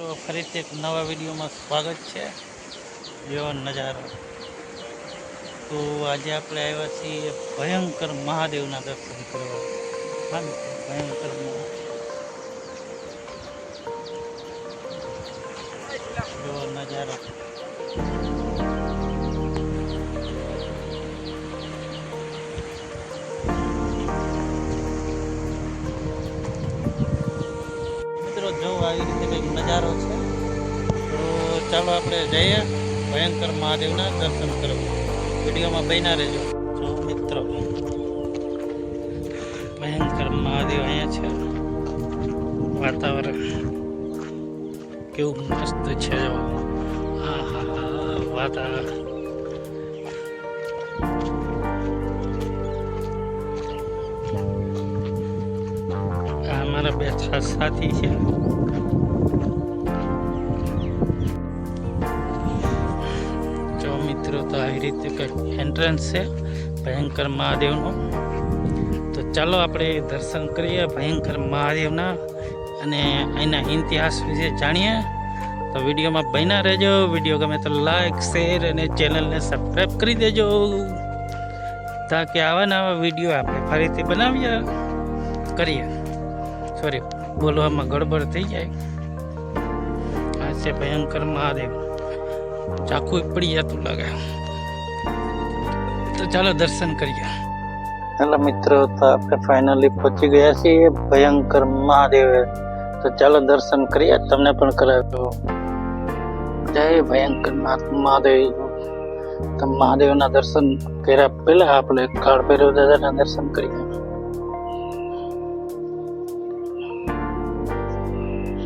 તો ફરીથી એક નવા વિડીયોમાં સ્વાગત છે. જેવો નજારો તો આજે આપણે આવ્યા છીએ ભયંકર મહાદેવના દર્શન કરવા. હા મિત્રો, ભયંકર જેવો નજારો. મિત્રો જો આવી રીતે કંઈક નજારો છે. તો ચાલો આપણે જઈએ ભયંકર મહાદેવના દર્શન કરવા. વિડીયોમાં બન્યા રહેજો. જો મિત્રો, ભયંકર મહાદેવ અહીંયા છે. વાતાવરણ કેવું મસ્ત છે. હા હા હા, વાતાવરણ આ મારા બે સાથી છે. જો મિત્રો, તો આવી રીતે કંઈક એન્ટ્રન્સ છે ભયંકર મહાદેવનો. તો ચાલો આપણે દર્શન કરીએ ભયંકર મહાદેવના અને એના ઇતિહાસ વિશે જાણીએ. તો વિડીયોમાં બન્યા રહેજો. વિડીયો ગમે તો લાઈક, શેર અને ચેનલને સબસ્ક્રાઈબ કરી દેજો, તાકી આવા નવા વિડીયો આપણે ફરીથી બનાવીએ કરીએ. સોરી, બોલવામાં ગડબડ થઈ જાય. આ છે ભયંકર મહાદેવ. ચાકુ પડી જતું લાગે. તો ચાલો દર્શન કરીએ. હેલો મિત્રો, તો આપણે ફાઇનલી પહોંચી ગયા છીએ ભયંકર મહાદેવ. તો ચાલો દર્શન કરીએ, તમને પણ કરાવ્યો. જય ભયંકર નાથ મહાદેવ. તો મહાદેવના દર્શન કર્યા પહેલા આપણે કાળ ભૈરવ દાદાના દર્શન કરીએ.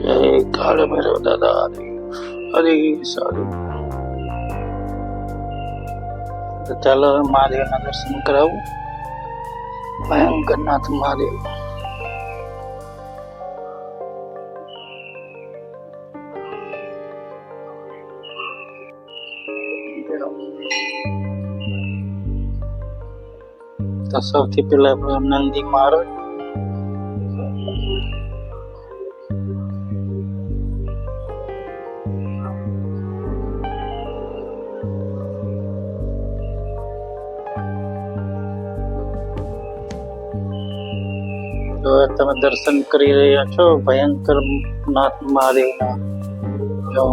જય કાળ ભૈરવ દાદા. હરે સારું. તો ચાલો મહાદેવના દર્શન કરાવું. ભયંકર નાથ મહાદેવ. તો સૌથી પહેલા આપણે નંદી મહારાજ. તો તમે દર્શન કરી રહ્યા છો ભયંકર નાથ મહાદેવના. જો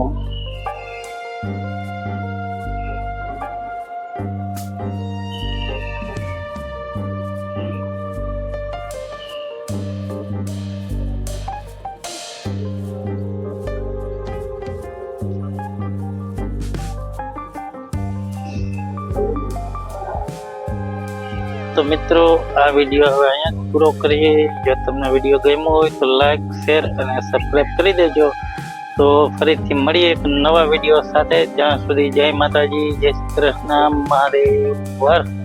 તો મિત્રો, આ વિડીયો હવે અહીંયા પૂરો કરીએ. જો તમને વિડીયો ગમ્યો હોય તો લાઈક, શેર અને સબસ્ક્રાઈબ કરી દેજો. તો ફરીથી મળીએ એક નવા વિડીયો સાથે. ત્યાં સુધી જય માતાજી, જય શ્રી કૃષ્ણ, મહાદેવ.